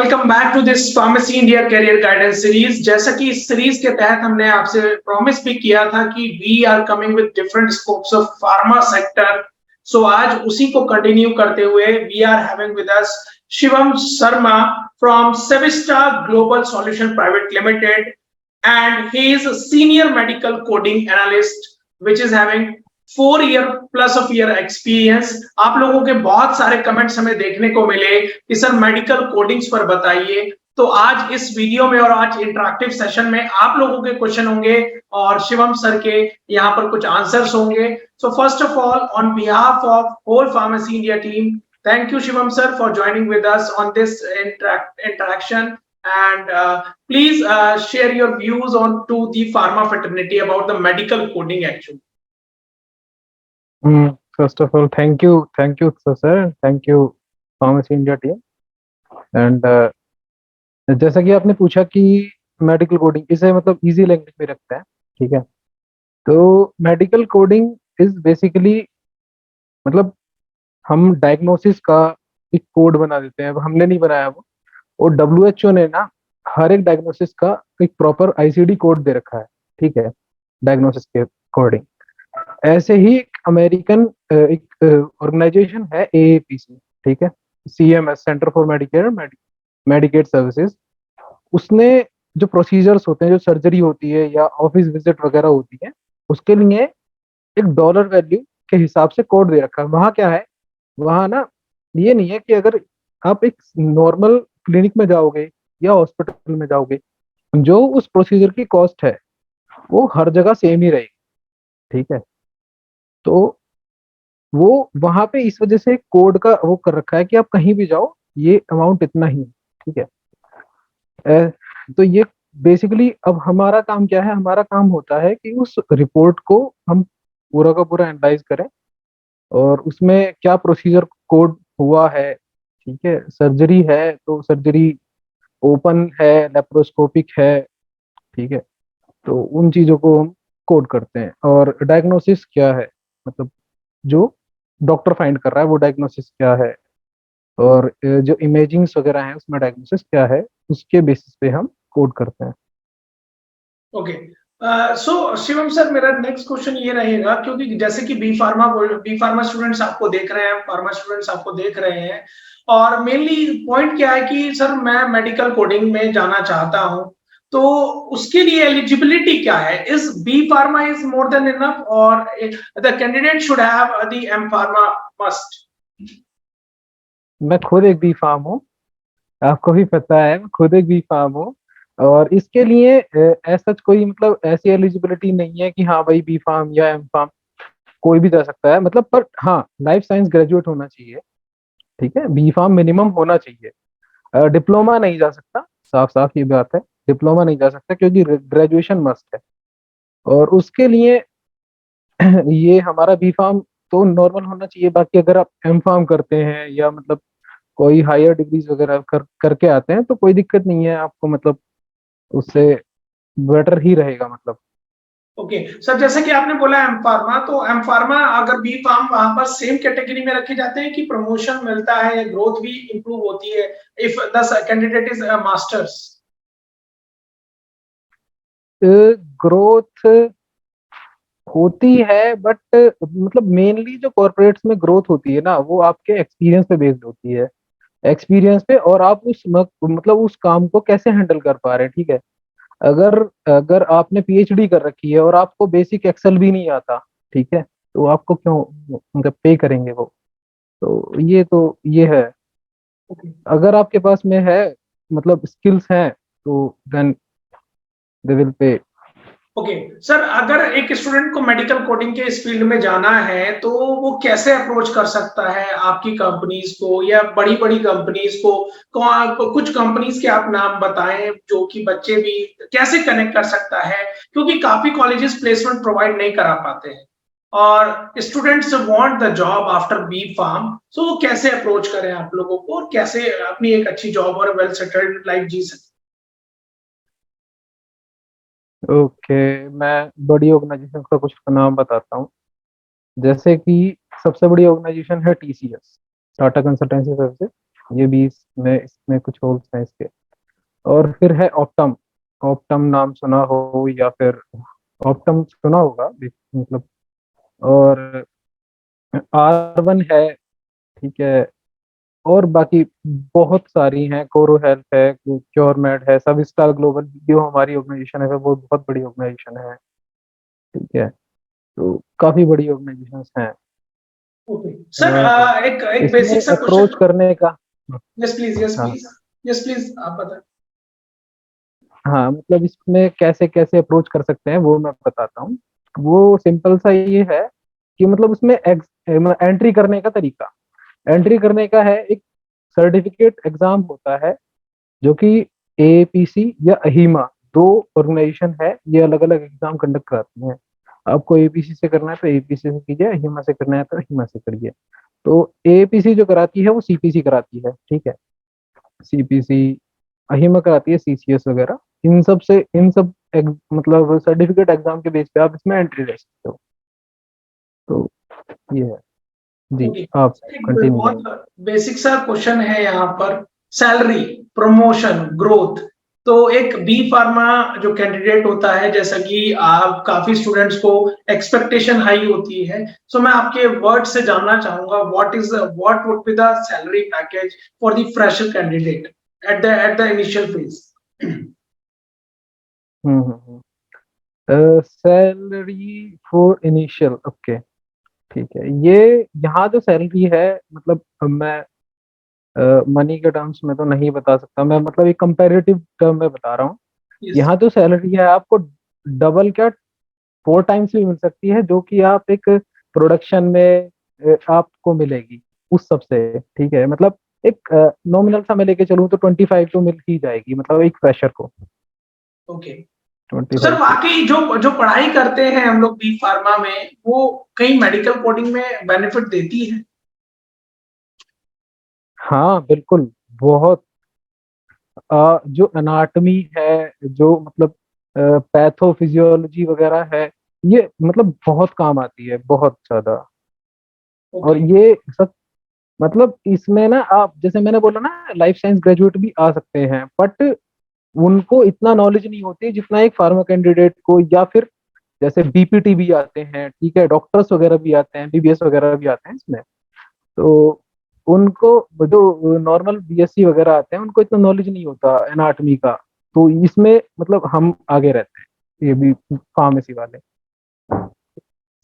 Welcome back to this pharmacy India career guidance series. जैसा कि इस सीरीज के तहत हमने आपसे प्रॉमिस भी किया था कि we are coming with different scopes of pharma sector. So आज उसी को कंटिन्यू करते हुए we are having with us Shivam Sharma from Sevista global solution private limited and he is a senior medical coding analyst which is having 4 year plus of year experience। आप लोगों के बहुत सारे कमेंट्स हमें देखने को मिले कि सर मेडिकल कोडिंग्स पर बताइए, तो आज इस वीडियो में और आज इंटरेक्टिव सेशन में आप लोगों के क्वेश्चन होंगे और शिवम सर के यहाँ पर कुछ आंसर्स होंगे। So first of all on behalf of whole pharmacy India team, thank you Shivam sir for joining with us on this interaction and please share your views on to the pharma fraternity about the medical coding actually. First of all, thank you, sir, thank you, Pharmacy India team. And जैसा कि आपने पूछा कि medical coding इसे मतलब easy language में रखता है, ठीक है। तो मेडिकल कोडिंग इज बेसिकली मतलब हम डायग्नोसिस का एक कोड बना देते हैं। अब हमने नहीं बनाया वो, और WHO ने ना हर एक डायग्नोसिस का एक प्रॉपर ICD कोड दे रखा है, ठीक है, डायग्नोसिस के अकॉर्डिंग। ऐसे ही एक अमेरिकन एक ऑर्गेनाइजेशन है AAPC, ठीक है, CMS, centre for Medicaid services. उसने जो प्रोसीजर्स होते हैं, जो सर्जरी होती है या ऑफिस विजिट वगैरह होती है, उसके लिए एक डॉलर वैल्यू के हिसाब से कोड दे रखा है। वहाँ क्या है, वहाँ ना ये नहीं है कि अगर आप एक नॉर्मल क्लिनिक में जाओगे या हॉस्पिटल में जाओगे, जो उस प्रोसीजर की कॉस्ट है वो हर जगह सेम ही रहेगी, ठीक है। तो वो वहां पे इस वजह से कोड का वो कर रखा है कि आप कहीं भी जाओ ये अमाउंट इतना ही है, ठीक है। तो ये बेसिकली अब हमारा काम क्या है, हमारा काम होता है कि उस रिपोर्ट को हम पूरा का पूरा एनालाइज करें और उसमें क्या प्रोसीजर कोड हुआ है, ठीक है। सर्जरी है तो सर्जरी ओपन है, लेप्रोस्कोपिक है, ठीक है। तो उन चीजों को हम कोड करते हैं। और डायग्नोसिस क्या है, मतलब जो डॉक्टर फाइंड कर रहा है वो डायग्नोसिस क्या है, और जो इमेजिंग्स वगैरह हैं उसमें डायग्नोसिस क्या है, उसके बेसिस पे हम कोड करते हैं। ओके, सो शिवम सर, मेरा नेक्स्ट क्वेश्चन ये रहेगा, क्योंकि जैसे कि बी फार्मा स्टूडेंट्स आपको देख रहे हैं, फार्मा स्टूडेंट्स आपको देख रहे हैं, और मेनली पॉइंट क्या है कि सर मैं मेडिकल कोडिंग में जाना चाहता हूं, तो उसके लिए एलिजिबिलिटी क्या है? Is B pharma is more than enough और the candidate should have the M pharma must? मैं खुद एक बी फार्म हूँ, आपको भी पता है, मैं खुद एक बी फार्म हूँ। और इसके लिए ऐसा कोई मतलब ऐसी एलिजिबिलिटी नहीं है कि हाँ भाई बी फार्म या एम फार्म कोई भी जा सकता है, मतलब। पर हाँ, लाइफ साइंस ग्रेजुएट होना चाहिए, ठीक है। बी फार्म मिनिमम होना चाहिए, डिप्लोमा नहीं जा सकता, साफ साफ ये बात है, डिप्लोमा नहीं जा सकता क्योंकि ग्रेजुएशन मस्ट है। और उसके लिए ये हमारा बी फार्म तो नॉर्मल होना चाहिए। बाकी अगर आप एम फार्म करते हैं या मतलब कोई हायर डिग्रीज वगैरह करके आते हैं तो कोई दिक्कत नहीं है आपको, मतलब उससे बेटर ही रहेगा, मतलब। ओके सर, जैसे कि आपने बोला एम फार्मा, तो एम फार्मा अगर बी फार्म वहां पर सेम कैटेगरी में रखे जाते हैं कि प्रमोशन मिलता है या ग्रोथ भी इंप्रूव होती है if the candidate is masters? Growth होती है, बट मतलब मेनली जो कॉर्पोरेट्स में ग्रोथ होती है ना, वो आपके एक्सपीरियंस पे बेस्ड होती है, एक्सपीरियंस पे, और आप उस मतलब उस काम को कैसे हैंडल कर पा रहे हैं, ठीक है। अगर अगर आपने PhD कर रखी है और आपको बेसिक एक्सेल भी नहीं आता, ठीक है, तो आपको क्यों मतलब पे करेंगे वो? तो ये है। ओके अगर आपके पास में है मतलब स्किल्स हैं तो then they will pay. Okay sir, अगर एक स्टूडेंट को मेडिकल कोडिंग के इस फील्ड में जाना है तो वो कैसे अप्रोच कर सकता है आपकी कंपनीज को या बड़ी बड़ी कंपनीज को? कुछ कंपनीज के आप नाम बताएं जो कि बच्चे भी कैसे कनेक्ट कर सकता है, क्योंकि काफी कॉलेजेस प्लेसमेंट प्रोवाइड नहीं करा पाते हैं और students want the job after B pharm, so वो कैसे अप्रोच करें आप लोगों को और कैसे अपनी एक अच्छी जॉब और वेल सेटल्ड लाइफ जी सकते? ओके, मैं बड़ी ऑर्गेनाइजेशन का कुछ नाम बताता हूँ। जैसे कि सबसे बड़ी ऑर्गेनाइजेशन है TCS, टाटा कंसल्टेंसी सर्विसेज। ये भी इसमें कुछ होल्स हैं इसके। और फिर है ऑप्टम। ऑप्टम नाम सुना हो या फिर ऑप्टम सुना होगा मतलब। और R1 है, ठीक है। और बाकी बहुत सारी हैं, कोरो हेल्थ है, क्योरमेड है, सबस्टा ग्लोबल जो हमारी ऑर्गेनाइजेशन है वो बहुत बड़ी ऑर्गेनाइजेशन है, ठीक है। तो काफी बड़ी ऑर्गेनाइजेशंस हैं। ओके सर, और एक एक इसमें बेसिक सा अप्रोच क्वेश्चन। करने का, यस प्लीज, यस हाँ प्लीज, यस प्लीज, आप बताएं। हाँ, मतलब इसमें कैसे कैसे अप्रोच कर सकते हैं वो मैं बताता हूँ। वो सिंपल सा ये है कि मतलब उसमें एंट्री करने का तरीका, एंट्री करने का है। एक सर्टिफिकेट एग्जाम होता है जो कि एपीसी या अहीमा, दो ऑर्गेनाइजेशन है, ये अलग अलग एग्जाम कंडक्ट कराती हैं। आपको एपीसी से करना है तो एपीसी से कीजिए, अहीमा से करना है तो अहीमा से करिए। तो एपीसी जो कराती है वो सीपीसी कराती है, ठीक है। सीपीसी, अहीमा कराती है सीसीएस वगैरह। इन सब मतलब सर्टिफिकेट एग्जाम के बेस पे आप इसमें एंट्री ले सकते हो। तो ये है जी। ओके आप सर, एक कंटिन्यू बहुत करें। बेसिक सा क्वेश्चन है यहाँ पर। Salary, promotion, growth. तो एक बी फार्मा जो कैंडिडेट होता है, जैसा कि आप काफी स्टूडेंट्स को एक्सपेक्टेशन हाई होती है, सो मैं आपके वर्ड से जानना चाहूंगा what would be the salary package for the fresher candidate at the initial phase. Hmm. Salary for initial, okay, ठीक है। ये यहाँ जो सैलरी है, मतलब मैं मनी के टर्म्स में तो नहीं बता सकता मैं, मतलब एक कंपैरेटिव टर्म में बता रहा हूँ। यस। यहाँ जो सैलरी है आपको डबल क्या 4 टाइम्स भी मिल सकती है, जो कि आप एक प्रोडक्शन में आपको मिलेगी उस सबसे, ठीक है। मतलब एक नॉमिनल सा मैं लेके चलूँ तो 25 तो मिल ही जाएगी, मतलब एक फ्रेशर को ओके। तो सर 25 वाकई जो जो पढ़ाई करते हैं हम लोग बी फार्मा में, वो कहीं मेडिकल कोडिंग में बेनिफिट देती है? हाँ बिल्कुल। बहुत जो अनाटमी है, जो मतलब पैथोफिजियोलॉजी वगैरह है, ये मतलब बहुत काम आती है, बहुत ज्यादा। और ओके। ये सब मतलब इसमें ना, आप जैसे मैंने बोला ना, लाइफ साइंस ग्रेजुएट भी आ सकते हैं, बट उनको इतना नॉलेज नहीं होती जितना एक फार्मा कैंडिडेट को, या फिर जैसे बीपीटी भी आते हैं, ठीक है, डॉक्टर्स वगैरह भी आते हैं, बीबीएस वगैरह भी आते हैं इसमें। तो उनको, जो नॉर्मल बीएससी वगैरह आते हैं, उनको इतना नॉलेज नहीं होता एनाटॉमी का। तो इसमें मतलब हम आगे रहते हैं, ये भी फार्मेसी वाले।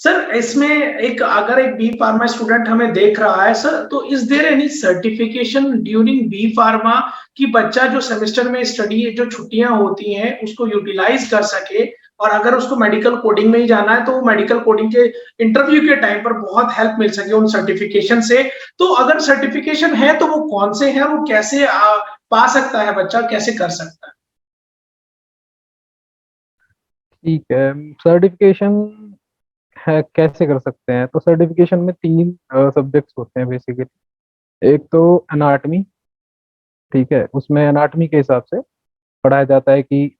सर इसमें एक, अगर एक बी फार्मा स्टूडेंट हमें देख रहा है सर, तो is there any certification during B pharma कि बच्चा जो सेमेस्टर में स्टडी, जो छुट्टियां होती हैं उसको यूटिलाइज कर सके, और अगर उसको मेडिकल कोडिंग में ही जाना है तो वो मेडिकल कोडिंग के इंटरव्यू के टाइम पर बहुत हेल्प मिल सके उन सर्टिफिकेशन से। तो अगर सर्टिफिकेशन है तो वो कौन से हैं, वो कैसे पा सकता है बच्चा, कैसे कर सकता है? ठीक है, सर्टिफिकेशन है कैसे कर सकते हैं, तो सर्टिफिकेशन में 3 सब्जेक्ट्स होते हैं बेसिकली। एक तो एनाटॉमी, ठीक है, उसमें एनाटॉमी के हिसाब से पढ़ाया जाता है कि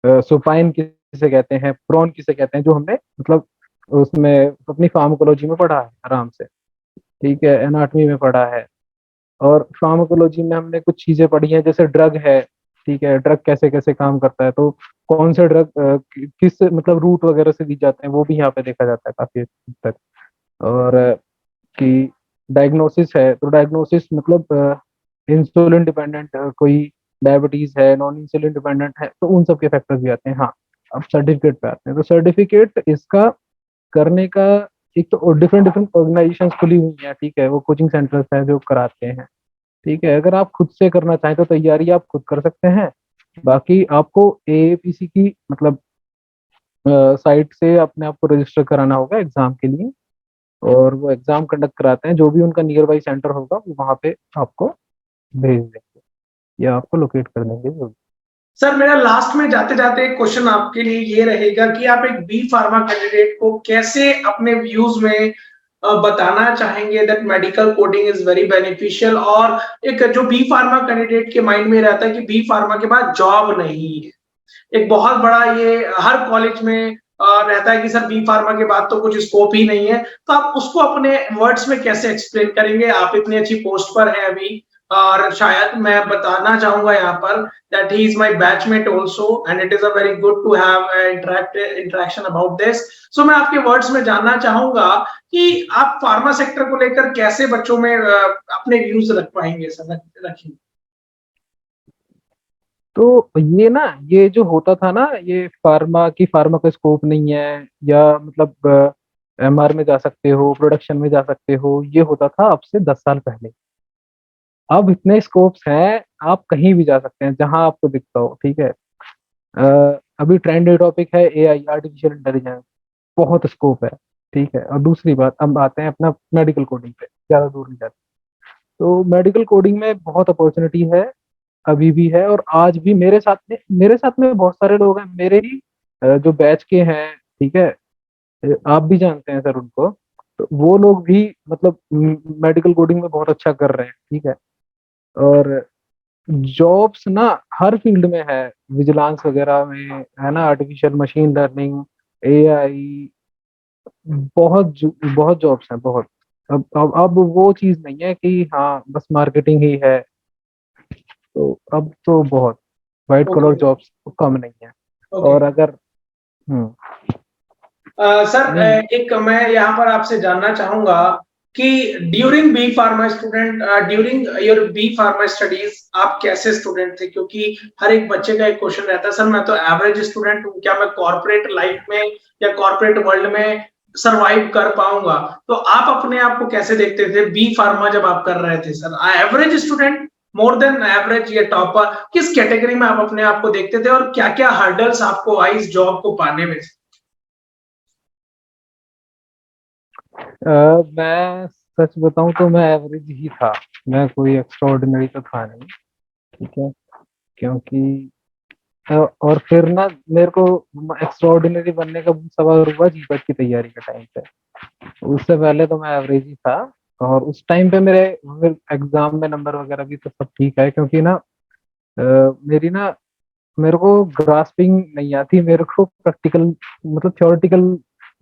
सुपाइन किसे कहते हैं, प्रोन किसे कहते हैं, जो हमने मतलब उसमें अपनी फार्माकोलॉजी में पढ़ा है आराम से, ठीक है, एनाटॉमी में पढ़ा है। और फार्माकोलॉजी में हमने कुछ चीजें पढ़ी हैं, जैसे ड्रग है, ठीक है, ड्रग कैसे कैसे काम करता है, तो कौन से ड्रग किस मतलब रूट वगैरह से दी जाते हैं, वो भी यहाँ पे देखा जाता है काफी हद तक। और कि डायग्नोसिस है, तो डायग्नोसिस मतलब इंसुलिन डिपेंडेंट कोई डायबिटीज है, नॉन इंसुलिन डिपेंडेंट है, तो उन सब के फैक्टर्स भी आते हैं। हाँ, अब सर्टिफिकेट पे आते हैं, तो सर्टिफिकेट इसका करने का, एक तो डिफरेंट डिफरेंट ऑर्गेनाइजेशंस खुली हुई हैं, ठीक है, वो कोचिंग सेंटर्स हैं जो कराते हैं, ठीक है। अगर आप खुद से करना चाहें तो तैयारी आप खुद कर सकते हैं। बाकी आपको एएपीसी की मतलब साइट से अपने आप को रजिस्टर कराना होगा एग्जाम के लिए। और वो एग्जाम कंडक्ट कराते हैं, जो भी उनका नियर बाई सेंटर होगा वो वहाँ पे आपको भेज देंगे या आपको लोकेट कर देंगे जो भी। सर मेरा लास्ट में जाते जाते एक क्वेश्चन आपके लिए ये रहेगा कि आप एक बी फार्मा कैंडिडेट को कैसे अपने व्यूज में बताना चाहेंगे that medical coding is very beneficial, और एक जो बी फार्मा कैंडिडेट के माइंड में रहता है कि बी फार्मा के बाद जॉब नहीं है, एक बहुत बड़ा ये हर कॉलेज में रहता है कि सर बी फार्मा के बाद तो कुछ स्कोप ही नहीं है, तो आप उसको अपने वर्ड्स में कैसे एक्सप्लेन करेंगे? आप इतनी अच्छी पोस्ट पर हैं अभी, और शायद मैं बताना चाहूंगा यहाँ पर that he is my batchmate also and it is a very good to have interaction about this. So मैं आपके वर्ड्स में जानना चाहूंगा कि आप फार्मा सेक्टर को लेकर कैसे बच्चों में अपने व्यूज रख पाएंगे सर, रखेंगे। तो ये जो होता था ना, ये फार्मा का स्कोप नहीं है, या मतलब एमआर में जा सकते हो, प्रोडक्शन में जा सकते हो, ये होता था अब से 10 साल पहले। अब इतने स्कोप्स हैं, आप कहीं भी जा सकते हैं जहां आपको दिखता हो, ठीक है। अभी ट्रेंडी टॉपिक है एआई, आर्टिफिशियल इंटेलिजेंस, बहुत स्कोप है, ठीक है। और दूसरी बात, अब आते हैं अपना मेडिकल कोडिंग पे, ज्यादा दूर नहीं जाते। तो मेडिकल कोडिंग में बहुत अपॉर्चुनिटी है, अभी भी है, और आज भी मेरे साथ में बहुत सारे लोग हैं, मेरे ही जो बैच के हैं, ठीक है। आप भी जानते हैं सर उनको। तो वो लोग भी मतलब मेडिकल कोडिंग में बहुत अच्छा कर रहे हैं, ठीक है। और जॉब्स ना हर फील्ड में है, विजिलेंस वगैरह में है ना, आर्टिफिशियल मशीन लर्निंग, एआई, बहुत जॉब्स हैं, बहुत। अब वो चीज नहीं है कि हाँ बस मार्केटिंग ही है। तो अब तो बहुत वाइट कॉलर ओके। जॉब्स कम नहीं है। ओके और अगर हम्म सर, नहीं एक मैं यहाँ पर आपसे जानना चाहूंगा कि during your B pharma studies आप कैसे स्टूडेंट थे, क्योंकि हर एक बच्चे का एक क्वेश्चन रहता है, सर मैं तो एवरेज स्टूडेंट हूँ, क्या मैं कॉर्पोरेट लाइफ में या कॉर्पोरेट वर्ल्ड में सरवाइव कर पाऊंगा। तो आप अपने आप को कैसे देखते थे बी फार्मा जब आप कर रहे थे sir, average student, more than average या टॉपर, किस कैटेगरी में आप अपने आप को देखते थे और क्या क्या हर्डल्स आपको आई इस जॉब को पाने में? मैं सच बताऊं तो मैं एवरेज ही था, मैं कोई एक्स्ट्राऑर्डिनरी तो था नहीं, ठीक है। क्योंकि और फिर ना मेरे को एक्स्ट्राऑर्डिनरी बनने का सवाल हुआ जीपैट की तैयारी के टाइम पे। उससे पहले तो मैं एवरेज ही था। और उस टाइम पे मेरे एग्जाम में नंबर वगैरह भी तो सब ठीक है, क्योंकि ना मेरी ना मेरे को ग्रास्पिंग नहीं आती, मेरे को प्रैक्टिकल, मतलब थ्योरेटिकल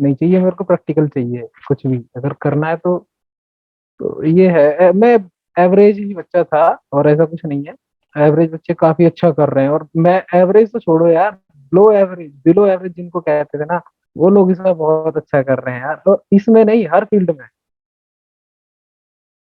नहीं चाहिए, मेरे को प्रैक्टिकल चाहिए, कुछ भी अगर करना है तो ये है। मैं एवरेज ही बच्चा था, और ऐसा कुछ नहीं है। एवरेज बच्चे काफी अच्छा कर रहे हैं, और मैं एवरेज तो छोड़ो यार, बिलो एवरेज जिनको कहते थे ना, वो लोग इसमें बहुत अच्छा कर रहे हैं यार, और इसमें नहीं, हर फील्ड में।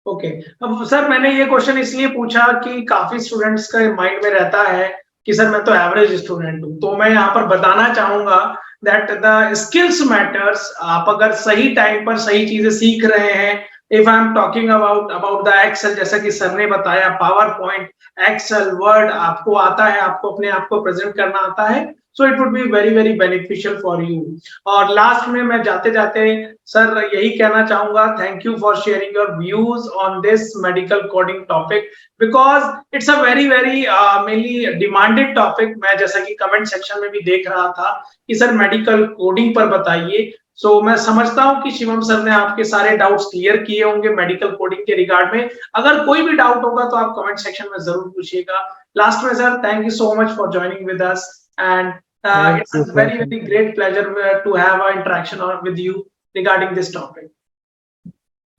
ओके। अब सर मैंने ये क्वेश्चन इसलिए पूछा कि काफी स्टूडेंट्स का माइंड में रहता है कि सर मैं तो एवरेज स्टूडेंट हूँ, तो मैं यहाँ पर बताना चाहूंगा दैट द स्किल्स मैटर्स। आप अगर सही टाइम पर सही चीजें सीख रहे हैं, if I am talking about the Excel, जैसा कि सर ने बताया, पावर पॉइंट, एक्सेल, वर्ड आपको आता है, आपको अपने आप को प्रेजेंट करना आता है, so it would be very very beneficial for you. और लास्ट में मैं जाते जाते सर यही कहना चाहूंगा, thank you for sharing your views on this medical coding topic, because it's a very very mainly demanded topic. मैं जैसा कि कमेंट सेक्शन में भी देख रहा था कि सर मेडिकल कोडिंग पर बताइए। सो मैं समझता हूं कि शिवम सर ने आपके सारे डाउट्स क्लियर किए होंगे मेडिकल कोडिंग के रिगार्ड में। अगर कोई भी डाउट होगा तो आप कमेंट सेक्शन में जरूर पूछिएगा। लास्ट में sir, thank you so much for joining with us, and thank it's you a sir, very thank very you. great pleasure to have an interaction with you regarding this topic.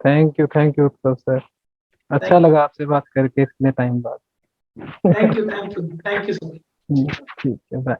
Thank you sir, अच्छा Thank you, लगा आपसे बात करके इतने time बाद। thank you, thank you, thank you so much. ठीक है, bye.